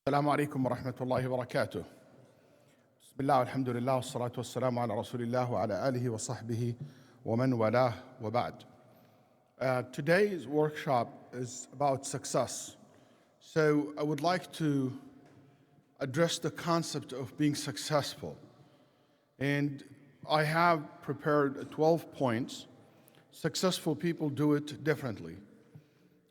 السلام عليكم ورحمة الله وبركاته. بسم الله والحمد لله والصلاة والسلام على رسول الله وعلى آله وصحبه ومن والاه وبعد. Today's workshop is about success. So I would like to address the concept of being successful. And I have prepared 12 points. Successful people do it differently.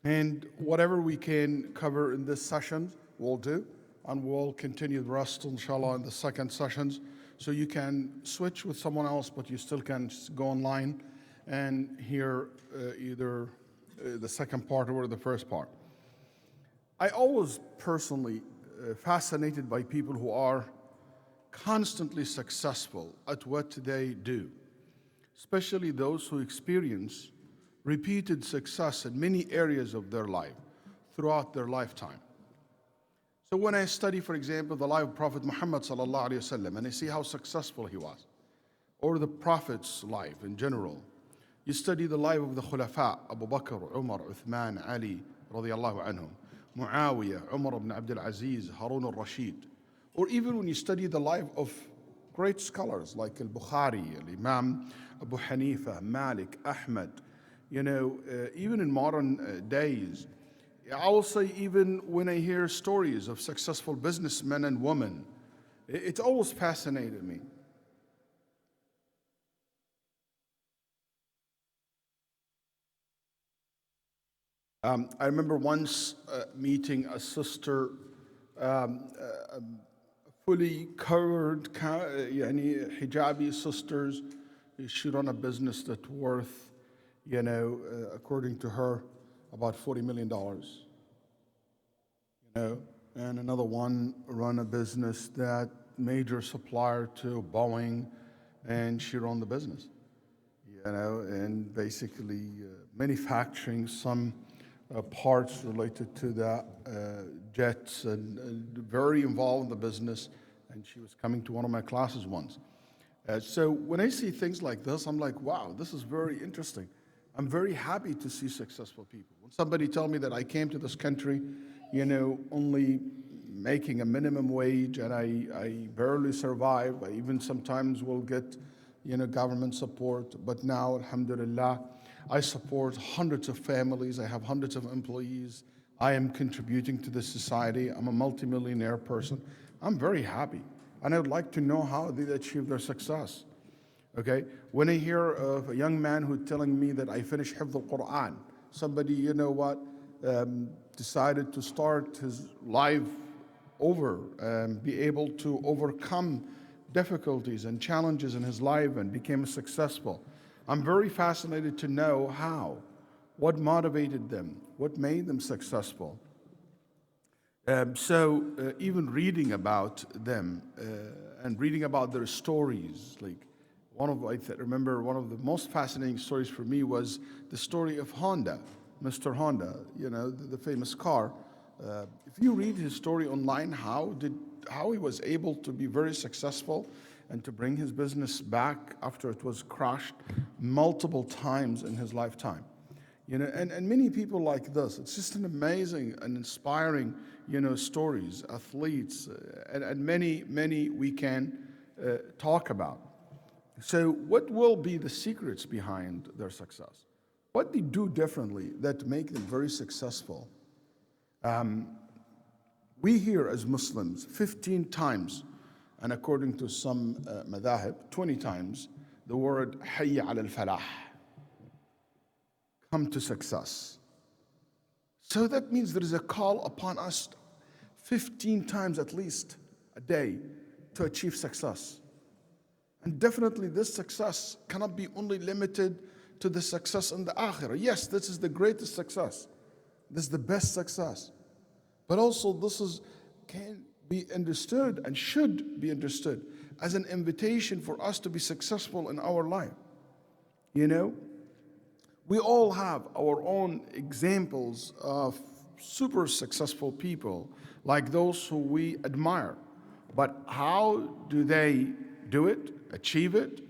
And whatever we can cover in this session, we'll do. And we'll continue the rest, inshallah, in the second sessions. So you can switch with someone else, but you still can go online and hear either the second part or the first part. I always personally fascinated by people who are constantly successful at what they do, especially those who experience repeated success in many areas of their life throughout their lifetime. So when I study, for example, the life of Prophet Muhammad sallallahu alaihi wasallam, and I see how successful he was, or the Prophet's life in general, you study the life of the Khulafa, Abu Bakr, Umar, Uthman, Ali, radiyallahu anhum, Muawiyah, Umar ibn Abdul Aziz, Harun al-Rashid, or even when you study the life of great scholars like al-Bukhari, al-Imam Abu Hanifa, Malik, Ahmad, even in modern days, I will say even when I hear stories of successful businessmen and women, it always fascinated me. I remember once meeting a sister, fully covered, hijabi sisters. She run a business that's worth, according to her, about $40 million. And another one run a business that major supplier to Boeing, and she run the business. And basically manufacturing some parts related to the jets, and very involved in the business. And she was coming to one of my classes once. So when I see things like this, I'm like, wow, this is very interesting. I'm very happy to see successful people. When somebody tell me that I came to this country, only making a minimum wage, and I barely survive. I even sometimes will get, government support. But now, alhamdulillah, I support hundreds of families. I have hundreds of employees. I am contributing to the society. I'm a multimillionaire person. I'm very happy. And I would like to know how they achieve their success. Okay, when I hear of a young man who's telling me that I finished Hifz al-Quran, somebody, decided to start his life over and be able to overcome difficulties and challenges in his life and became successful. I'm very fascinated to know how, what motivated them, what made them successful. So even reading about them and reading about their stories, like I remember one of the most fascinating stories for me was the story of Honda, Mr. Honda, the famous car. If you read his story online, how he was able to be very successful and to bring his business back after it was crushed multiple times in his lifetime. And many people like this. It's just an amazing and inspiring, stories, athletes, and many we can talk about. So what will be the secrets behind their success? What they do differently that make them very successful? We hear as Muslims 15 times, and according to some madhahib, 20 times, the word hayya ala al-falah, come to success. So that means there is a call upon us 15 times at least a day to achieve success. And definitely this success cannot be only limited to the success in the akhirah. Yes, this is the greatest success. This is the best success. But also can be understood and should be understood as an invitation for us to be successful in our life. We all have our own examples of super successful people, like those who we admire. But how do they do it, achieve it?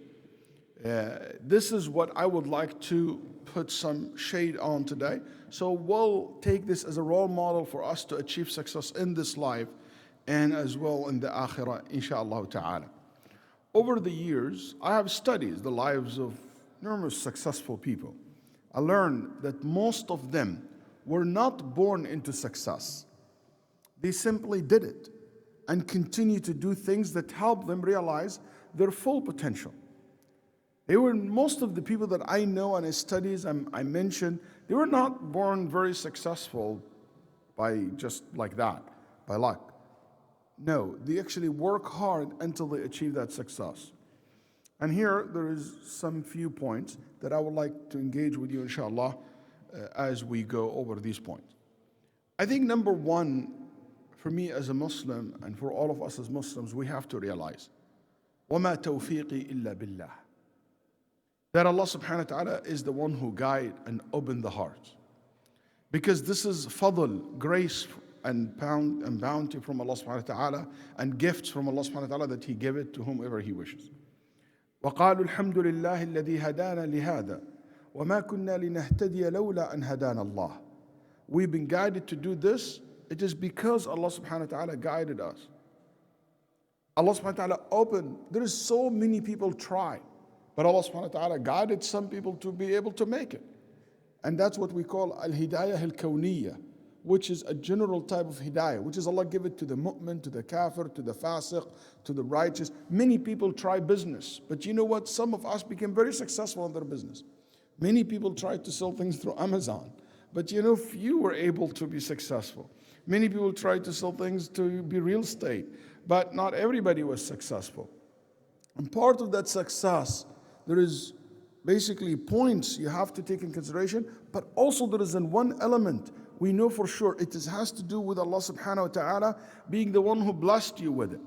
This is what I would like to put some shade on today. So we'll take this as a role model for us to achieve success in this life and as well in the akhirah, inshaAllah ta'ala. Over the years, I have studied the lives of numerous successful people. I learned that most of them were not born into success. They simply did it and continue to do things that help them realize their full potential. Most of the people that I know and I studies, I mentioned, they were not born very successful by just like that, by luck. No, they actually work hard until they achieve that success. And here there is some few points that I would like to engage with you, inshallah, as we go over these points. I think number one, for me as a Muslim and for all of us as Muslims, we have to realize, وَمَا تَوْفِيقِي إِلَّا بِاللَّهِ, that Allah subhanahu wa ta'ala is the one who guide and open the hearts. Because this is fadl, grace and bounty from Allah subhanahu wa ta'ala, and gifts from Allah subhanahu wa ta'ala that He give it to whomever He wishes. وقالوا الحمد لله الذي هدانا لهذا وما كنا لنهتدي لولا أن هدانا الله. We've been guided to do this. It is because Allah subhanahu wa ta'ala guided us. Allah subhanahu wa ta'ala opened. There is so many people try, but Allah subhanahu wa ta'ala guided some people to be able to make it. And that's what we call al-hidayah al-kawniyah, which is a general type of hidayah, which is Allah give it to the mu'min, to the kafir, to the fasiq, to the righteous. Many people try business, but you know what? Some of us became very successful in their business. Many people tried to sell things through Amazon, but you know, few were able to be successful. Many people tried to sell things to be real estate, but not everybody was successful. And part of that success, there is basically points you have to take in consideration, but also there is in one element we know for sure it has to do with Allah subhanahu wa ta'ala being the one who blessed you with it.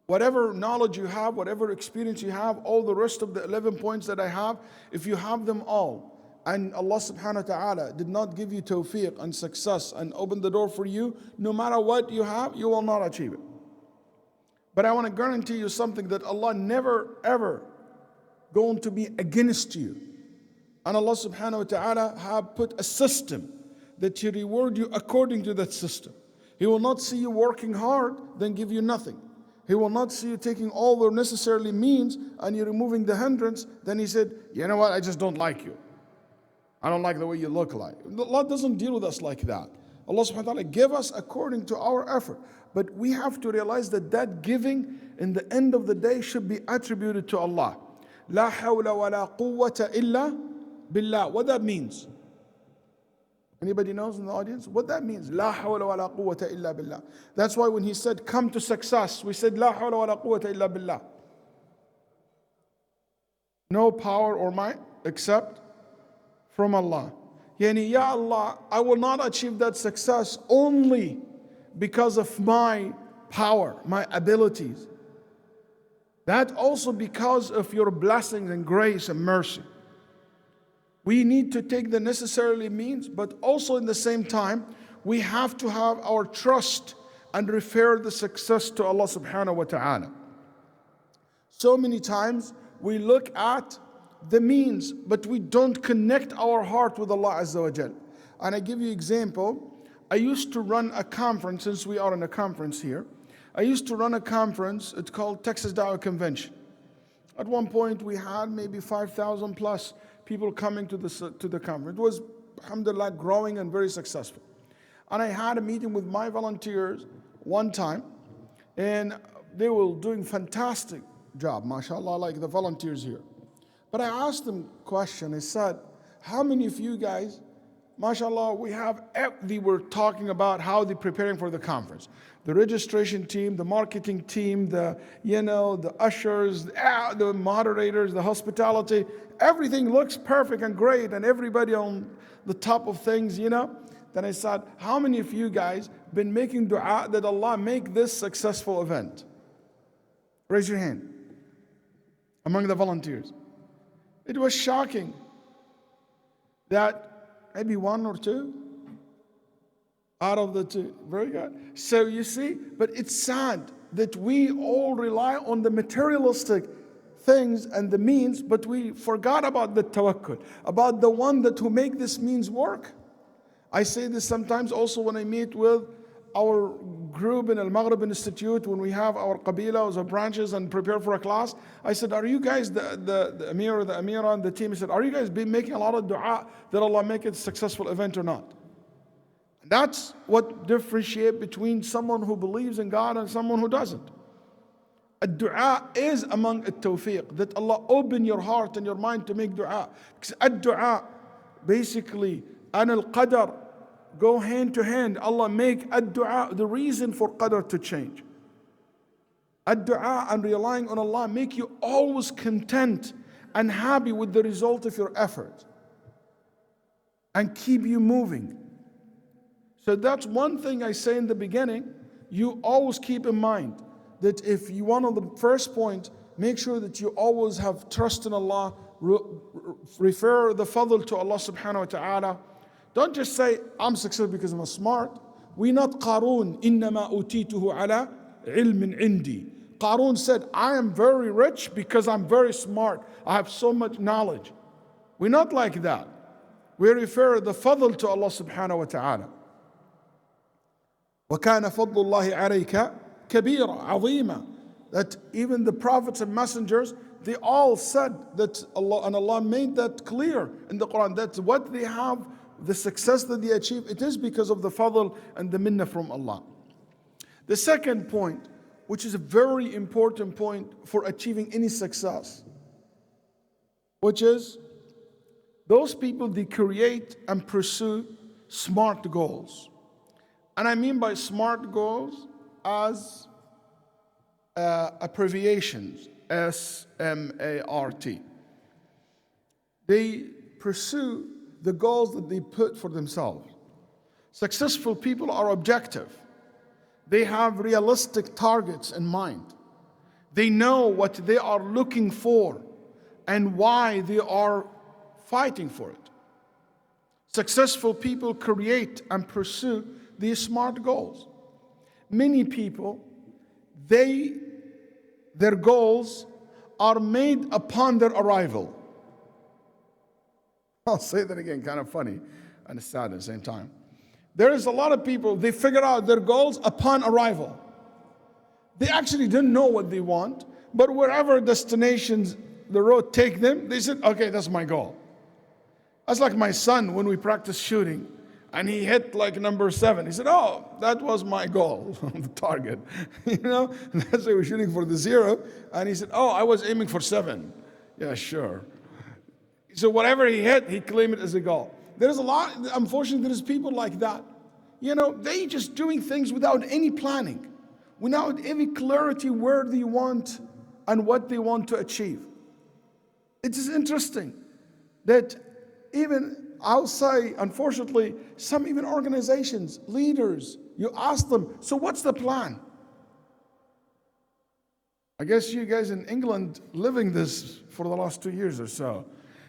Whatever knowledge you have, whatever experience you have, all the rest of the 11 points that I have, if you have them all, and Allah subhanahu wa ta'ala did not give you tawfiq and success and open the door for you, no matter what you have, you will not achieve it. But I want to guarantee you something, that Allah never ever going to be against you. And Allah subhanahu wa ta'ala have put a system that He reward you according to that system. He will not see you working hard, then give you nothing. He will not see you taking all the necessary means and you're removing the hindrance, then He said, you know what, I just don't like you. I don't like the way you look like. Allah doesn't deal with us like that. Allah subhanahu wa ta'ala give us according to our effort. But we have to realize that that giving in the end of the day should be attributed to Allah. La hawla wa la quwwata illa billah. What that means? Anybody knows in the audience? What that means? La hawla wa la quwwata illa billah. That's why when He said, come to success, we said, La hawla wa la quwwata illa billah. No power or might except from Allah. Yani, Ya Allah, I will not achieve that success only because of my power, my abilities. That also because of your blessings and grace and mercy. We need to take the necessary means, but also in the same time, we have to have our trust and refer the success to Allah subhanahu wa ta'ala. So many times we look at the means, but we don't connect our heart with Allah Azza wa Jal. And I give you example. I used to run a conference, since we are in a conference here. I used to run a conference, it's called Texas Dawah Convention. At one point we had maybe 5,000 plus people coming to the conference. It was, alhamdulillah, growing and very successful. And I had a meeting with my volunteers one time, and they were doing fantastic job, mashallah, like the volunteers here. But I asked them a question. I said, how many of you guys, mashallah, they were talking about how they're preparing for the conference. The registration team, the marketing team, the ushers, the moderators, the hospitality, everything looks perfect and great, and everybody on the top of things, Then I said, how many of you guys been making dua that Allah make this successful event? Raise your hand among the volunteers. It was shocking that maybe one or two out of the two. Very good. So you see, but it's sad that we all rely on the materialistic things and the means, but we forgot about the tawakkul, about the one who make this means work. I say this sometimes also when I meet with our group in Al-Maghrib Institute, when we have our qabilas or branches and prepare for a class, I said, are you guys, the Amir or the Amira and the team, I said, are you guys making a lot of dua that Allah make it a successful event or not? That's what differentiates between someone who believes in God and someone who doesn't. A dua is among at-tawfiq, that Allah open your heart and your mind to make dua. Because ad-dua, basically, and al-qadar, go hand to hand. Allah make ad-dua the reason for qadar to change. Ad-dua and relying on Allah make you always content and happy with the result of your effort and keep you moving. So that's one thing I say in the beginning. You always keep in mind that if you want on the first point, make sure that you always have trust in Allah, refer the fadl to Allah subhanahu wa ta'ala. Don't just say, I'm successful because I'm smart. We're not Qarun, إِنَّمَا أُوتِيتُهُ عَلَى عِلْمٍ عِنْدِي. Qarun said, I am very rich because I'm very smart. I have so much knowledge. We're not like that. We refer the fadl to Allah subhanahu wa ta'ala. وَكَانَ فَضْلُ اللَّهِ عَلَيْكَ كَبِيرًا عَظِيمًا. That even the prophets and messengers, they all said that Allah, and Allah made that clear in the Quran, that what they have, the success that they achieve, it is because of the fadl and the minnah from Allah. The second point, which is a very important point for achieving any success, which is those people, they create and pursue smart goals. And I mean by smart goals as abbreviations, SMART. They pursue the goals that they put for themselves. Successful people are objective. They have realistic targets in mind. They know what they are looking for and why they are fighting for it. Successful people create and pursue these smart goals. Many people, their goals are made upon their arrival. I'll say that again, kind of funny and sad at the same time. There is a lot of people, they figure out their goals upon arrival. They actually didn't know what they want, but wherever destinations the road take them, they said, okay, that's my goal. That's like my son when we practiced shooting and he hit like number 7. He said, oh, that was my goal, the target. You know, that's why we're shooting for the 0. And he said, oh, I was aiming for 7. Yeah, sure. So whatever he hit, he claimed it as a goal. There's a lot, unfortunately, there's people like that. You know, they just doing things without any planning, without any clarity where they want and what they want to achieve. It is interesting that even I'll say, unfortunately, some even organizations, leaders, you ask them, so what's the plan? I guess you guys in England living this for the last 2 years or so.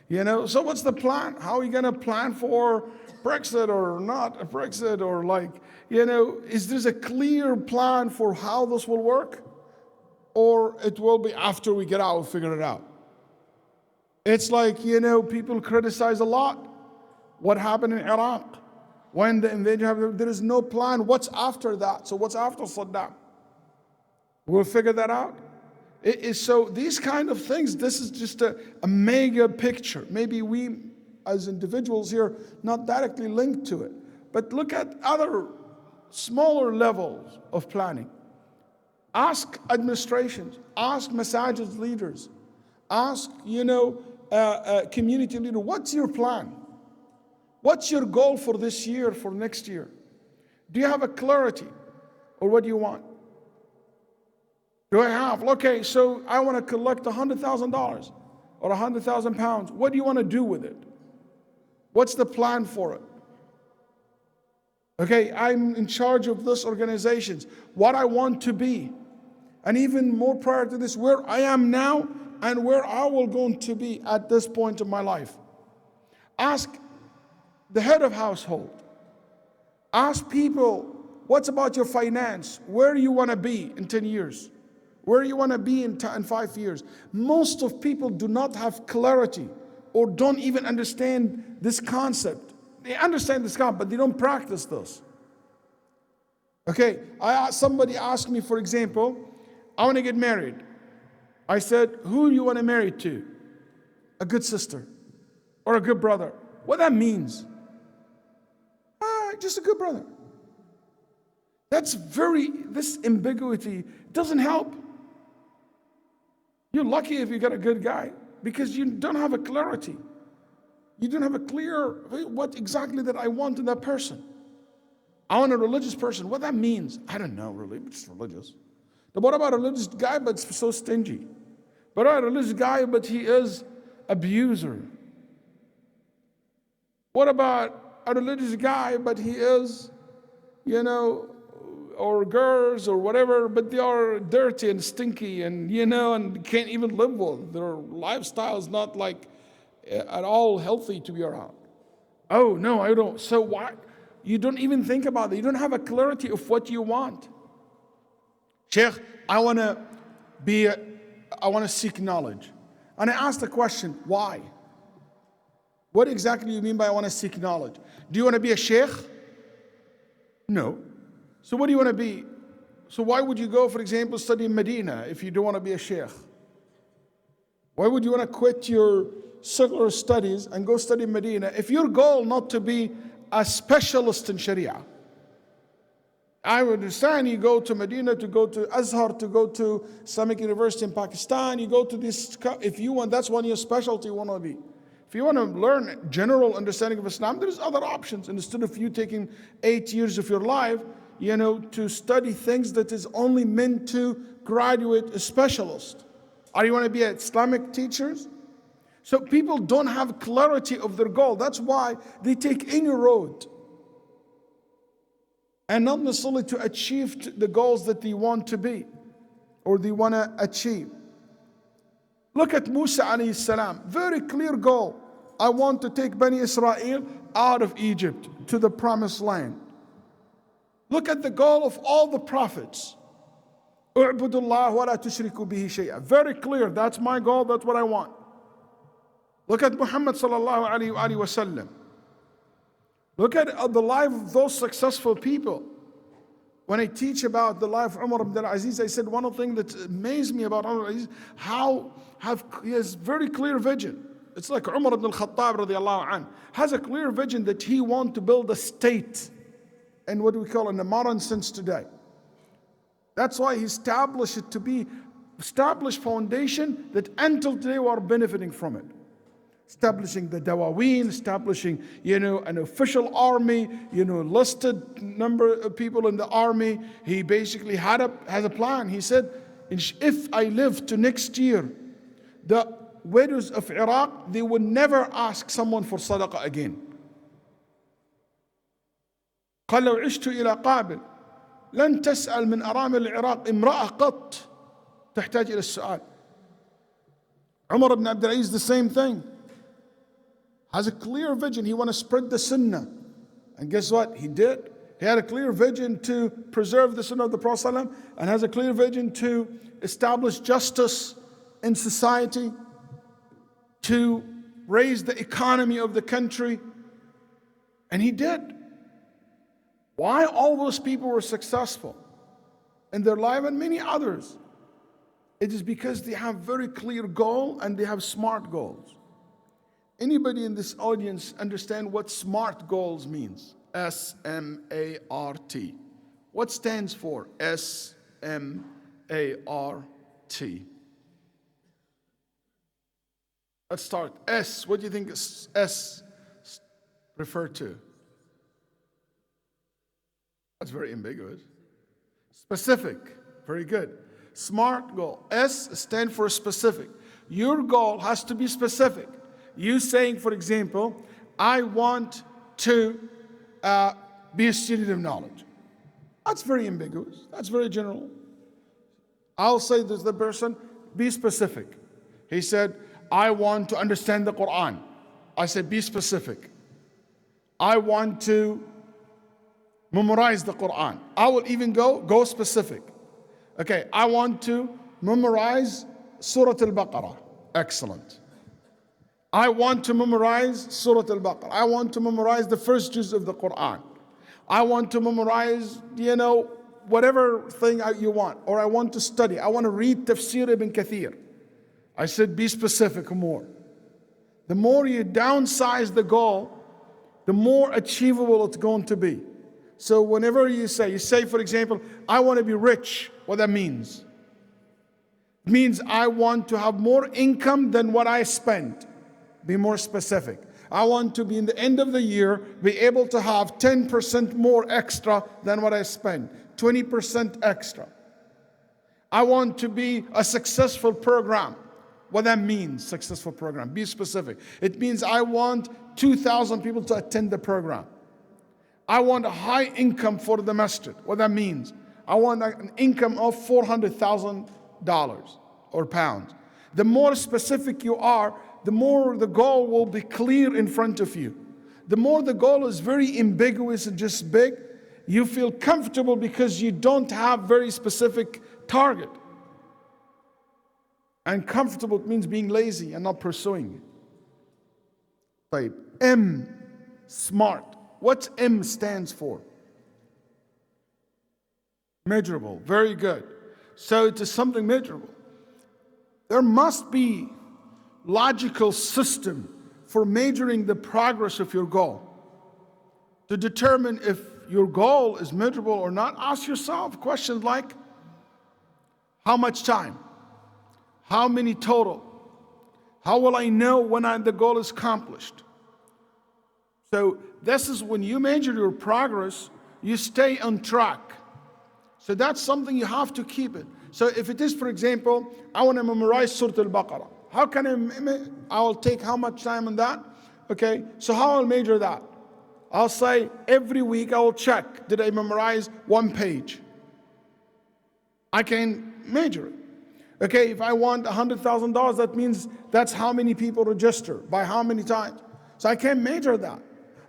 You know, so what's the plan? How are you going to plan for Brexit or not a Brexit? Or like, you know, is there a clear plan for how this will work? Or it will be after we get out, we'll figure it out. It's like, you know, people criticize a lot what happened in Iraq. When the invasion happened, there is no plan. What's after that? So what's after Saddam? We'll figure that out. So these kind of things, this is just a mega picture. Maybe we as individuals here not directly linked to it, but look at other smaller levels of planning. Ask administrations, ask Masjid leaders, ask, you know, community leader, what's your plan? What's your goal for this year, for next year? Do you have a clarity? Or what do you want? Do I have, okay, so I want to collect $100,000 or 100,000 pounds. What do you want to do with it? What's the plan for it? Okay, I'm in charge of this organization. What I want to be. And even more prior to this, where I am now and where I will going to be at this point in my life. Ask the head of household. Ask people, what's about your finance? Where do you want to be in 10 years? Where do you want to be in 5 years? Most of people do not have clarity or don't even understand this concept. They understand this concept, but they don't practice this. Okay, somebody asked me, for example, I want to get married. I said, who do you want to marry to? A good sister or a good brother. What that means? Just a good brother. This ambiguity doesn't help. You're lucky if you got a good guy because you don't have a clarity. You don't have a clear, what exactly that I want in that person. I want a religious person. What that means, I don't know really, it's religious. But what about a religious guy but so stingy? What about a religious guy but he is abuser? What about a religious guy but he is, or girls or whatever, but they are dirty and stinky and and can't even live well. Their lifestyle is not like at all healthy to be around. Oh no, I don't. So why? You don't even think about it. You don't have a clarity of what you want. Shaykh, I want to seek knowledge. And I asked the question, why? What exactly do you mean by I want to seek knowledge? Do you want to be a shaykh? No. So what do you want to be? So why would you go, for example, study in Medina if you don't want to be a shaykh? Why would you want to quit your secular studies and go study in Medina if your goal not to be a specialist in Sharia? I would understand you go to Medina, to go to Azhar, to go to Islamic University in Pakistan, you go to this, if you want, that's one of your specialty you want to be. If you want to learn general understanding of Islam, there's other options. And instead of you taking 8 years of your life, to study things that is only meant to graduate a specialist. Or you want to be an Islamic teachers? So people don't have clarity of their goal. That's why they take any road. And not necessarily to achieve the goals that they want to be or they want to achieve. Look at Musa alayhi salam. Very clear goal. I want to take Bani Israel out of Egypt to the promised land. Look at the goal of all the prophets. اعبدوا الله ولا تشركوا به شيئا. Very clear. That's my goal. That's what I want. Look at Muhammad sallallahu alayhi wa sallam. Look at the life of those successful people. When I teach about the life of Umar ibn al-Aziz, I said one of the things that amazed me about Umar ibn al-Aziz, he has very clear vision. It's like Umar ibn al-Khattab radiallahu anh, has a clear vision that he wants to build a state, and what we call in the modern sense today. That's why he established it to be established foundation that until today we are benefiting from it. Establishing the Dawaween, establishing, an official army, listed number of people in the army. He basically has a plan. He said, if I live to next year, the widows of Iraq, they will never ask someone for sadaqah again. قال لو عشت إلى قابل لن تسأل من أرامل العراق امرأة قط تحتاج إلى السؤال. Umar ibn Abdul Aziz, the same thing. Has a clear vision. He want to spread the sunnah. And guess what? He did. He had a clear vision to preserve the sunnah of the Prophet ﷺ, and has a clear vision to establish justice in society, to raise the economy of the country. And he did. Why all those people were successful in their life and many others? It is because they have very clear goal and they have smart goals. Anybody in this audience understand what SMART goals means? S-M-A-R-T. What stands for S-M-A-R-T? Let's start. S, what do you think S refer to? That's very ambiguous. Specific, very good. SMART goal. S stands for specific. Your goal has to be specific. You saying, for example, I want to be a student of knowledge. That's very ambiguous. That's very general. I'll say to the person, be specific. He said, I want to understand the Quran. I said, be specific. I want to memorize the Quran. I will even go specific. Okay, I want to memorize Surah Al-Baqarah. Excellent. I want to memorize Surah Al-Baqarah. I want to memorize the first juz of the Quran. I want to memorize, whatever thing you want, or I want to study, I want to read Tafsir ibn Kathir. I said, be specific more. The more you downsize the goal, the more achievable it's going to be. So whenever you say, for example, I want to be rich, what that means? It means I want to have more income than what I spend. Be more specific. I want to be in the end of the year, be able to have 10% more extra than what I spend, 20% extra. I want to be a successful program. What that means, successful program, be specific. It means I want 2,000 people to attend the program. I want a high income for the masjid. What that means, I want an income of $400,000 or pounds. The more specific you are, the more the goal will be clear in front of you. The more the goal is very ambiguous and just big, you feel comfortable because you don't have very specific target. And comfortable means being lazy and not pursuing it. Type M, smart. What M stands for? Measurable. Very good. So it is something measurable. There must be logical system for measuring the progress of your goal. To determine if your goal is measurable or not, ask yourself questions like, how much time? How many total? How will I know when the goal is accomplished? So this is when you measure your progress, you stay on track. So that's something you have to keep it. So if it is, for example, I want to memorize Surah Al-Baqarah. How can I will take how much time on that? Okay, so how I'll measure that? I'll say every week I will check, did I memorize one page? I can measure it. Okay, if I want $100,000, that means that's how many people register, by how many times. So I can't measure that.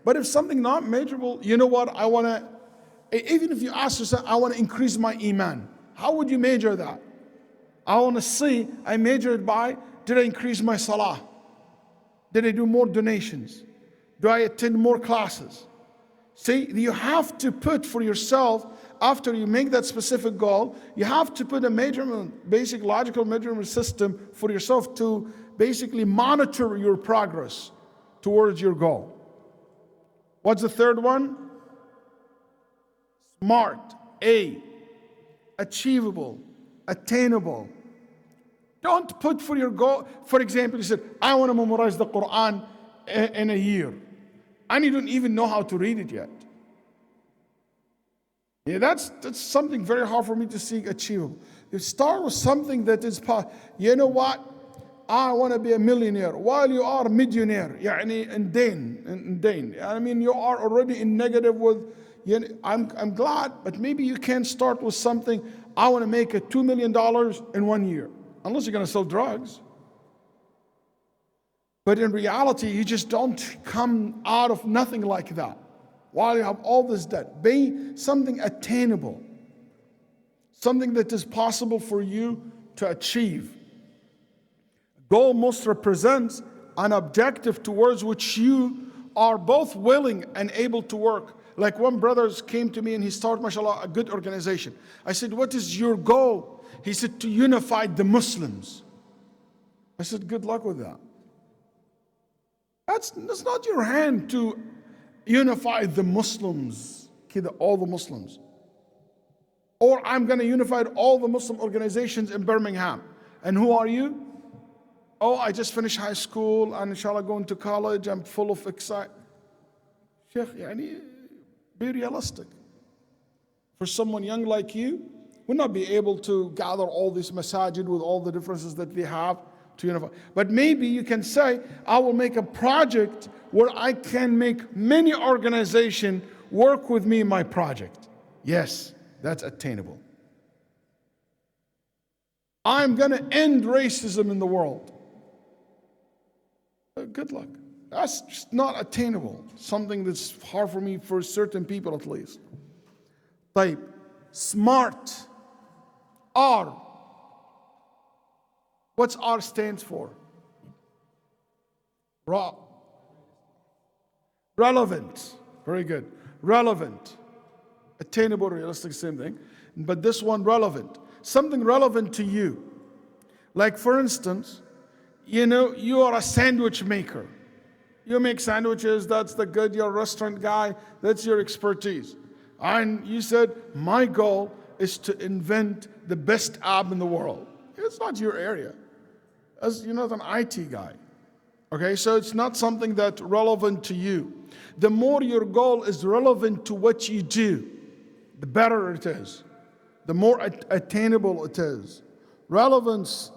But if something not measurable, you know what, I want to, even if you ask yourself, I want to increase my iman. How would you measure that? I want to see, I measure it by, did I increase my salah? Did I do more donations? Do I attend more classes? See, you have to put for yourself, after you make that specific goal, you have to put a measurement, basic logical measurement system for yourself to basically monitor your progress towards your goal. What's the third one? Smart. A. Achievable. Attainable. Don't put for your goal, for example, you said, I want to memorize the Quran in a year. And you don't even know how to read it yet. Yeah, that's something very hard for me to see achievable. You start with something that is, you know what? I want to be a millionaire while you are a millionaire. يعني in dain. I mean, you are already in negative with, I'm glad, but maybe you can start with something, I want to make $2 million in 1 year. Unless you're going to sell drugs. But in reality, you just don't come out of nothing like that. While you have all this debt, be something attainable. Something that is possible for you to achieve. Goal most represents an objective towards which you are both willing and able to work. Like one brother came to me and he started, mashallah, a good organization. I said, what is your goal? He said, to unify the Muslims. I said, good luck with that. That's not your hand to unify the Muslims, all the Muslims. Or I'm going to unify all the Muslim organizations in Birmingham. And who are you? Oh, I just finished high school and inshallah going to college. I'm full of excitement. Shaykh, be realistic. For someone young like you, will not be able to gather all these masajid with all the differences that they have to unify. But maybe you can say, I will make a project where I can make many organizations work with me in my project. Yes, that's attainable. I'm going to end racism in the world. Good luck. That's just not attainable. Something that's hard for me, for certain people at least. Type smart. R. What's R stands for? Relevant. Very good. Relevant. Attainable, realistic, same thing. but this one relevant. Something relevant to you. Like for instance, you are a sandwich maker. You make sandwiches, that's the good, you're a restaurant guy, that's your expertise. And you said, my goal is to invent the best app in the world. It's not your area. As you're not an IT guy. Okay, so it's not something that's relevant to you. The more your goal is relevant to what you do, the better it is. The more attainable it is. Relevance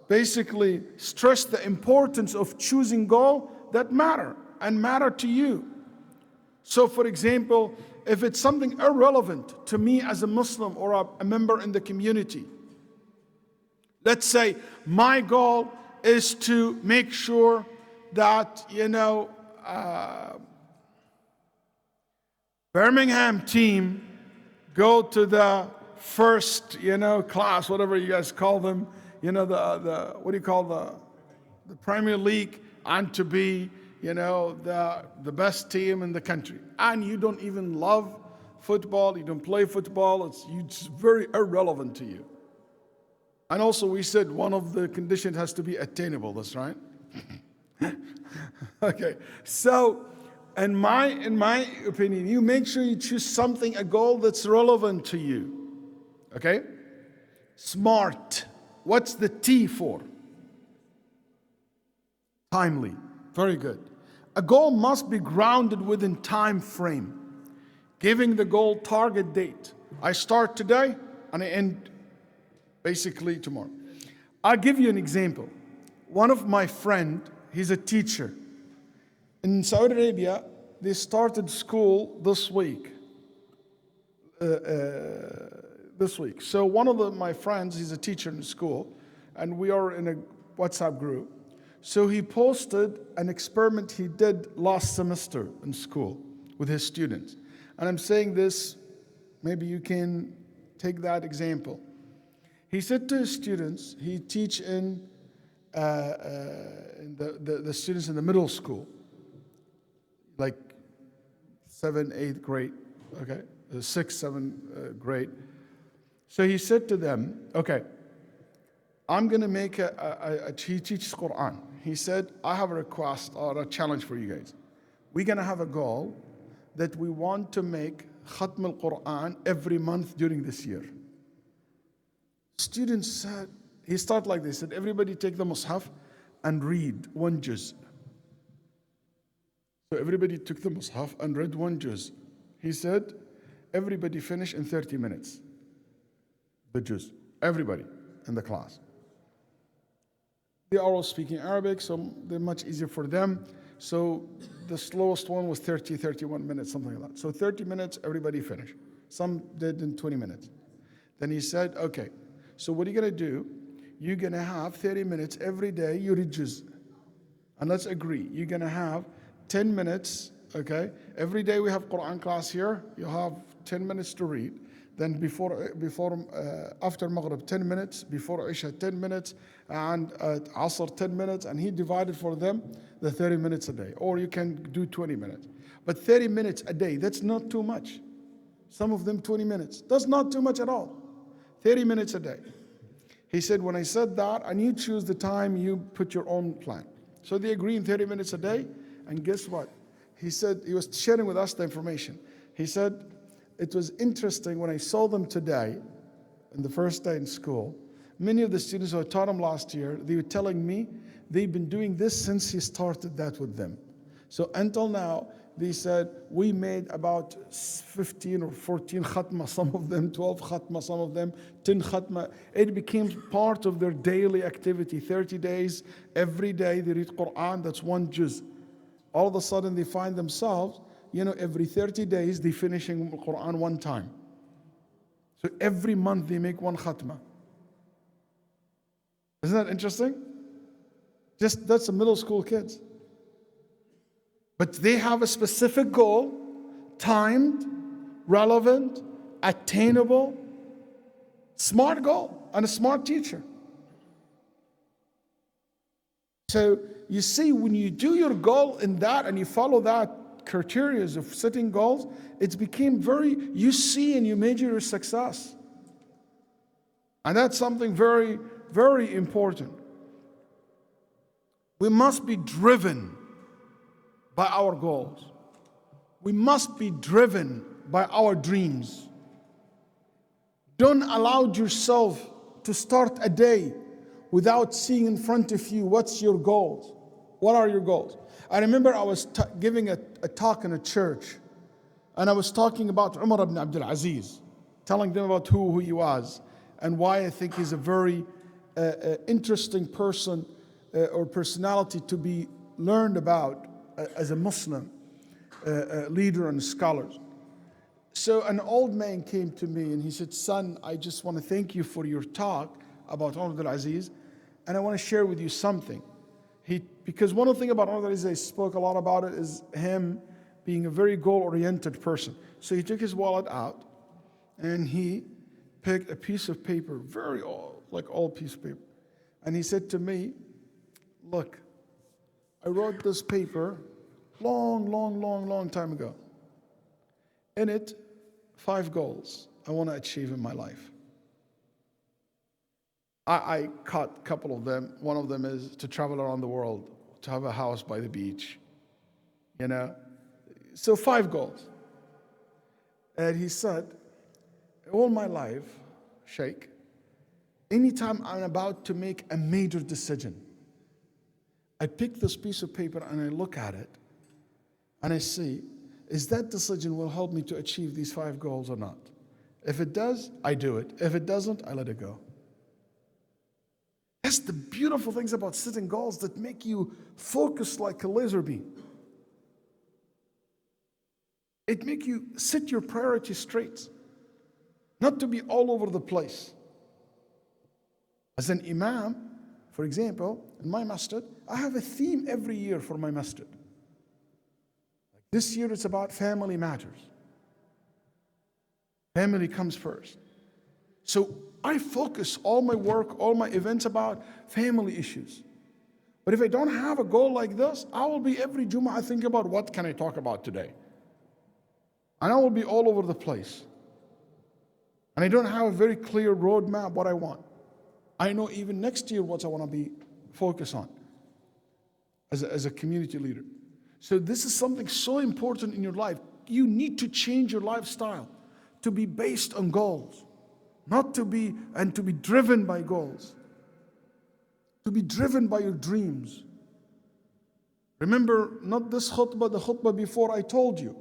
basically stress the importance of choosing goals that matter and matter to you. So for example, if it's something irrelevant to me as a Muslim or a member in the community, let's say my goal is to make sure that, Birmingham team go to the first, class, whatever you guys call them, what do you call the Premier League, and to be, the best team in the country. And you don't even love football, you don't play football, it's very irrelevant to you. And also we said one of the conditions has to be attainable, that's right? Okay, so in my opinion, you make sure you choose something, a goal that's relevant to you. Okay? Smart. What's the T for? Timely. Very good. A goal must be grounded within time frame, giving the goal target date. I start today and I end basically tomorrow. I'll give you an example. One of my friend, he's a teacher. In Saudi Arabia, they started school this week. So one of my friends, he's a teacher in school, and we are in a WhatsApp group. So he posted an experiment he did last semester in school with his students. And I'm saying this, maybe you can take that example. He said to his students, he teach in the students in the middle school, like 7th, 8th grade, okay, 6th, 7th grade. So he said to them, okay, I'm going to make he teaches Quran. He said, I have a request or a challenge for you guys. We're going to have a goal that we want to make Khatm al-Quran every month during this year. Students said, he started like this, said, everybody take the Mus'haf and read one juz. So everybody took the Mus'haf and read one juz. He said, everybody finish in 30 minutes. The juz. Everybody in the class. They are all speaking Arabic, so they're much easier for them. So the slowest one was 30, 31 minutes, something like that. So 30 minutes, everybody finished. Some did in 20 minutes. Then he said, okay, so what are you going to do? You're going to have 30 minutes every day, you read juz. And let's agree, you're going to have 10 minutes, okay? Every day we have Quran class here, you have 10 minutes to read. Then after Maghrib, 10 minutes, before Isha, 10 minutes, and at Asr, 10 minutes, and he divided for them the 30 minutes a day. Or you can do 20 minutes. But 30 minutes a day, that's not too much. Some of them 20 minutes. That's not too much at all. 30 minutes a day. He said, when I said that, and you choose the time, you put your own plan. So they agree in 30 minutes a day, and guess what? He said, he was sharing with us the information. He said, it was interesting when I saw them today, in the first day in school, many of the students who I taught them last year, they were telling me they've been doing this since he started that with them. So until now, they said, we made about 15 or 14 khatma, some of them 12 khatma, some of them 10 khatma. It became part of their daily activity, 30 days, every day they read Quran, that's one juz. All of a sudden they find themselves, every 30 days they finishing Quran one time. So every month they make one khatma. Isn't that interesting? That's the middle school kids. But they have a specific goal, timed, relevant, attainable, smart goal, and a smart teacher. So you see, when you do your goal in that and you follow that criteria of setting goals, it became you see and you measure your success. And that's something very, very important. We must be driven by our goals. We must be driven by our dreams. Don't allow yourself to start a day without seeing in front of you what's your goals. What are your goals? I remember I was giving a talk in a church, and I was talking about Umar ibn Abdul Aziz, telling them about who he was and why I think he's a very interesting person or personality to be learned about as a Muslim leader and scholar. So an old man came to me and he said, "Son, I just want to thank you for your talk about Umar Abdul Aziz, and I want to share with you something." Because one of the things about Umar Abdul Aziz, I spoke a lot about it, is him being a very goal-oriented person. So he took his wallet out and he picked a piece of paper, very old, like old piece of paper. And he said to me, "Look, I wrote this paper long time ago. In it, 5 goals I want to achieve in my life." I caught a couple of them. One of them is to travel around the world, to have a house by the beach, So 5 goals. And he said, all my life, Shaykh, anytime I'm about to make a major decision, I pick this piece of paper and I look at it and I see, is that decision will help me to achieve these 5 goals or not? If it does, I do it. If it doesn't, I let it go. That's the beautiful things about setting goals that make you focus like a laser beam. It make you set your priorities straight, not to be all over the place. As an imam, for example, in my masjid, I have a theme every year for my masjid. This year it's about family matters. Family comes first. So I focus all my work, all my events about family issues. But if I don't have a goal like this, I will be every Jummah I think about what can I talk about today. And I will be all over the place. And I don't have a very clear roadmap what I want. I know even next year what I want to be focused on as a community leader. So this is something so important in your life. You need to change your lifestyle to be based on goals, not to be driven by goals, to be driven by your dreams. Remember, not this khutbah, the khutbah before I told you,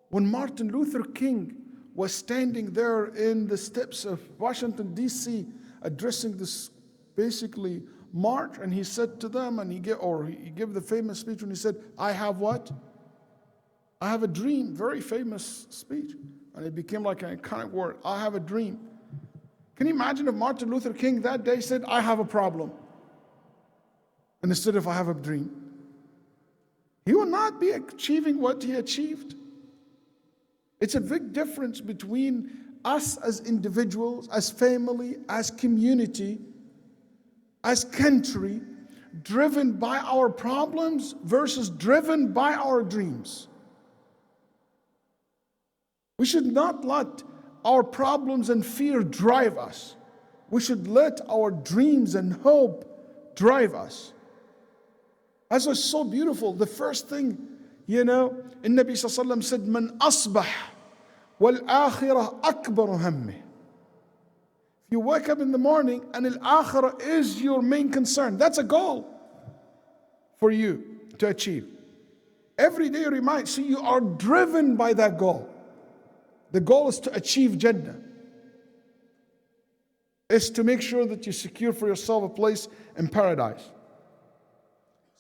when Martin Luther King was standing there in the steps of Washington, D.C., addressing this basically march, and he said to them, and he gave the famous speech when he said, "I have what? I have a dream." Very famous speech. And it became like an iconic word. I have a dream. Can you imagine if Martin Luther King that day said, "I have a problem," and instead of "I have a dream"? He will not be achieving what he achieved. It's a big difference between us as individuals, as family, as community, as country, driven by our problems versus driven by our dreams. We should not let our problems and fear drive us. We should let our dreams and hope drive us. That's what's so beautiful. The first thing, Nabi Sallallahu Alaihi Wasallam said, "Man asbah wal akhirah akbar hammih." If you wake up in the morning and al-akhirah is your main concern, that's a goal for you to achieve. Every day remind, so you are driven by that goal. The goal is to achieve Jannah. It's to make sure that you secure for yourself a place in paradise.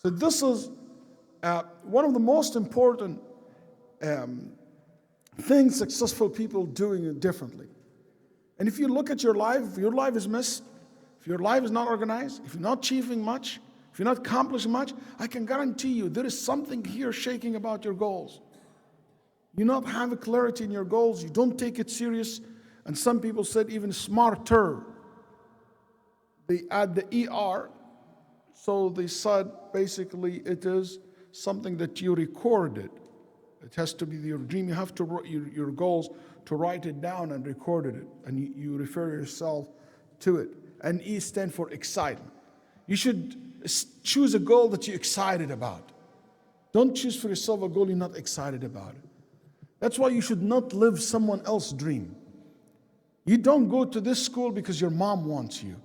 So this is one of the most important things successful people doing it differently. And if you look at your life, if your life is missed, if your life is not organized, if you're not achieving much, if you're not accomplishing much, I can guarantee you there is something here shaking about your goals. You not have a clarity in your goals, you don't take it serious, and some people said even smarter. They add the ER, so they said basically it is something that you recorded. It has to be your dream. You have to write your goals to write it down and record it, and you refer yourself to it. And E stands for excitement. You should choose a goal that you're excited about. Don't choose for yourself a goal you're not excited about. That's why you should not live someone else's dream. You don't go to this school because your mom wants you.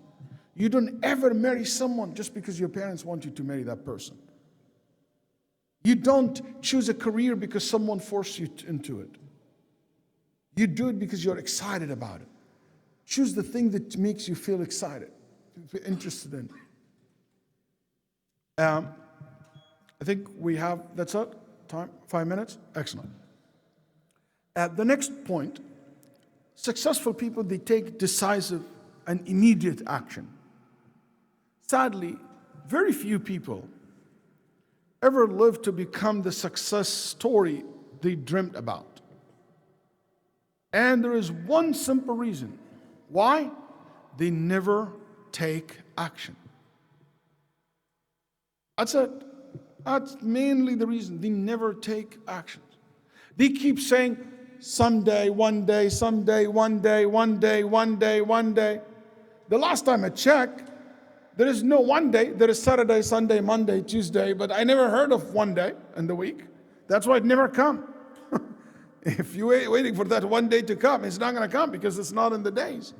You don't ever marry someone just because your parents want you to marry that person. You don't choose a career because someone forced you into it. You do it because you're excited about it. Choose the thing that makes you feel excited, interested in. I think we have, that's it, time, 5 minutes? Excellent. The next point, successful people, they take decisive and immediate action. Sadly, very few people ever live to become the success story they dreamt about. And there is one simple reason. Why? They never take action. That's it. That's mainly the reason. They never take action. They keep saying, someday, one day, someday, one day, one day, one day, one day. The last time I checked, there is no one day. There is Saturday, Sunday, Monday, Tuesday, but I never heard of one day in the week. That's why it never come. If you're waiting for that one day to come, it's not going to come because it's not in the days.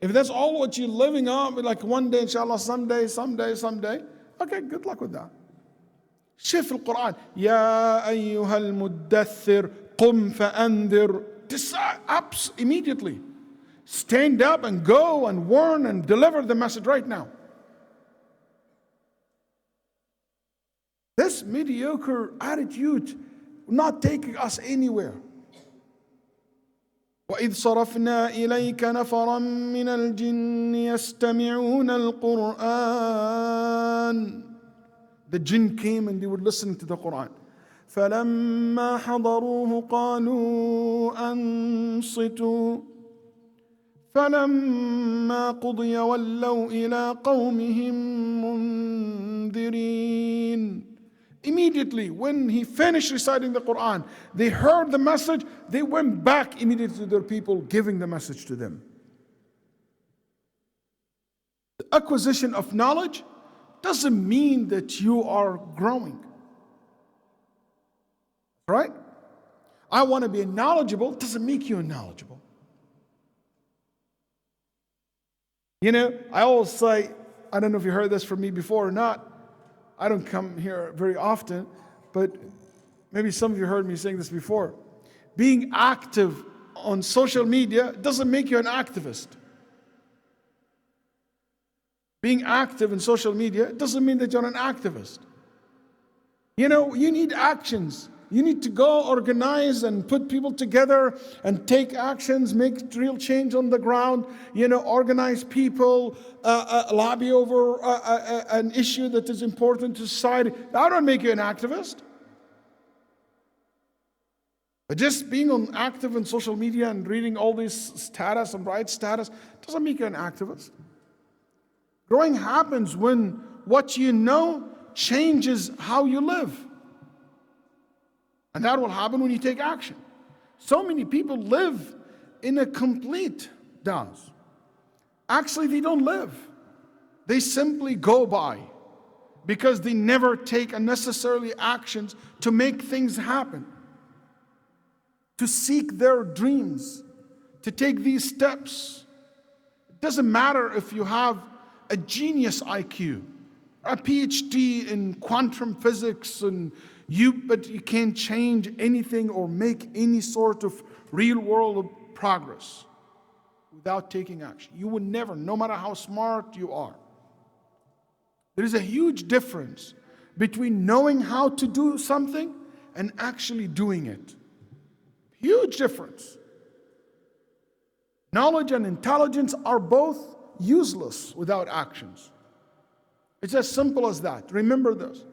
If that's all what you're living on, like one day, inshallah, someday, someday, someday, okay, good luck with that. شوف القرآن يا أيها المدثر قم فأنذر. Decide immediately. Stand up and go and warn and deliver the message right now. This mediocre attitude not taking us anywhere. وإذ صرفنا إليك نفرا من الجن يستمعون القرآن. The jinn came and they were listening to the Quran. فلما حضروه قالوا أنصتوا فلما قضي ولوا إلى قومهم منذرين. Immediately, when he finished reciting the Quran, they heard the message, they went back immediately to their people, giving the message to them. The acquisition of knowledge doesn't mean that you are growing. Right? I want to be knowledgeable doesn't make you knowledgeable. You know, I always say, I don't know if you heard this from me before or not. I don't come here very often, but maybe some of you heard me saying this before. Being active on social media doesn't make you an activist. Being active in social media doesn't mean that you're an activist. You know, you need actions. You need to go organize and put people together and take actions, make real change on the ground, you know, organize people, lobby over an issue that is important to society. That don't make you an activist. But just being active in social media and reading all these status and right status doesn't make you an activist. Growing happens when what you know changes how you live. And that will happen when you take action. So many people live in a complete dance. Actually, they don't live. They simply go by because they never take unnecessarily actions to make things happen, to seek their dreams, to take these steps. It doesn't matter if you have a genius IQ, a PhD in quantum physics, but you can't change anything or make any sort of real world progress without taking action. You will never, no matter how smart you are. There is a huge difference between knowing how to do something and actually doing it. Huge difference. Knowledge and intelligence are both useless without actions. It's as simple as that. Remember this.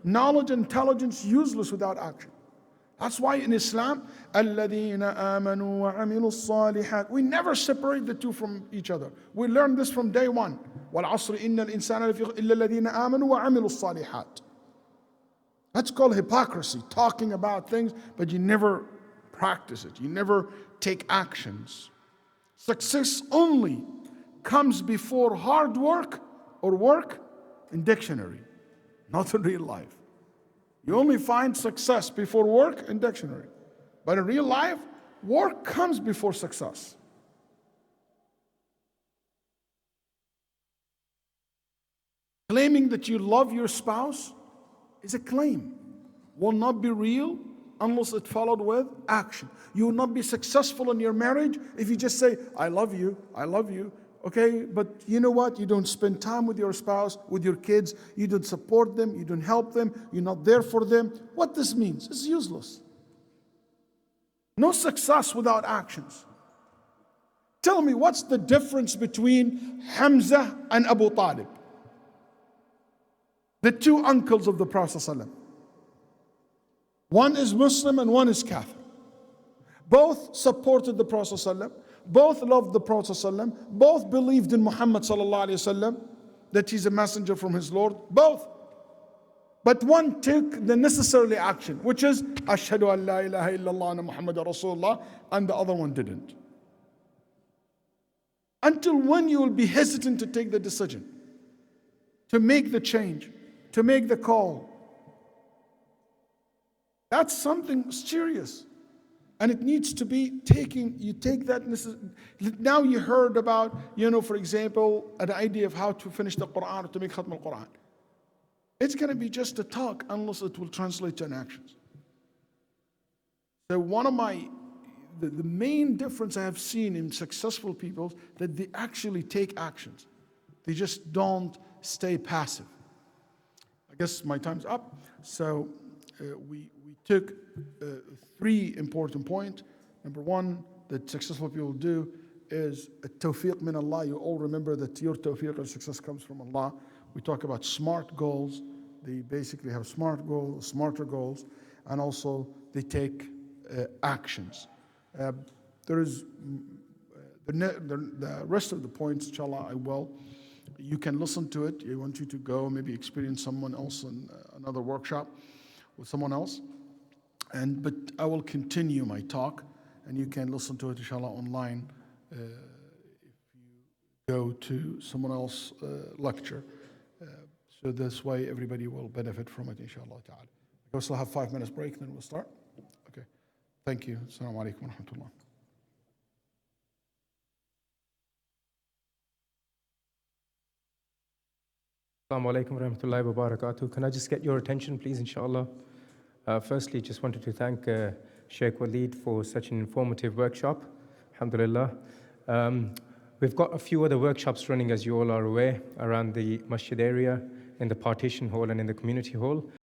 Knowledge and intelligence useless without action. That's why in Islam, الَّذِينَ آمَنُوا وَعَمِلُوا الصَّالِحَاتِ, we never separate the two from each other. We learned this from day one. وَالْعَصْرِ إِنَّ الْإِنسَانَ إِلَّا الَّذِينَ آمَنُوا وَعَمِلُوا الصَّالِحَاتِ. That's called hypocrisy, talking about things, but you never practice it. You never take actions. Success only comes before hard work or work in dictionary, not in real life. You only find success before work in dictionary. But in real life, work comes before success. Claiming that you love your spouse is a claim. Will not be real unless it followed with action. You will not be successful in your marriage if you just say, I love you, I love you. Okay, but you know what? You don't spend time with your spouse, with your kids. You don't support them. You don't help them. You're not there for them. What this means is useless. No success without actions. Tell me, what's the difference between Hamza and Abu Talib? The two uncles of the Prophet ﷺ. One is Muslim and one is Kafir. Both supported the Prophet ﷺ. Both loved the Prophet ﷺ. Both believed in Muhammad ﷺ, that he's a messenger from his Lord. Both. But one took the necessary action, which is Ashhadu an la ilaha illallah anna Muhammadan Rasulullah, and the other one didn't. Until when you will be hesitant to take the decision, to make the change, to make the call? That's something serious. And it needs to be taken, you take that. Now you heard about, for example, an idea of how to finish the Quran or to make Khatm al-Quran. It's going to be just a talk unless it will translate to an actions. So the main difference I have seen in successful people, that they actually take actions. They just don't stay passive. I guess my time's up. So we took three important points. Number one, that successful people do is tawfiq min Allah. You all remember that your tawfiq and success comes from Allah. We talk about SMART goals. They basically have SMART goals, smarter goals, and also they take actions. There is the rest of the points, inshallah, you can listen to it. I want you to go maybe experience someone else in another workshop with someone else. But I will continue my talk, and you can listen to it, inshallah, online if you go to someone else's lecture. So this way everybody will benefit from it, inshallah ta'ala. We also have 5 minutes break, then we'll start. Okay. Thank you. Assalamu alaikum wa rahmatullah. Assalamu alaikum wa rahmatullahi wa barakatuh. Can I just get your attention, please, inshallah? Firstly, just wanted to thank Shaykh Waleed for such an informative workshop. Alhamdulillah. We've got a few other workshops running, as you all are aware, around the Masjid area, in the partition hall and in the community hall.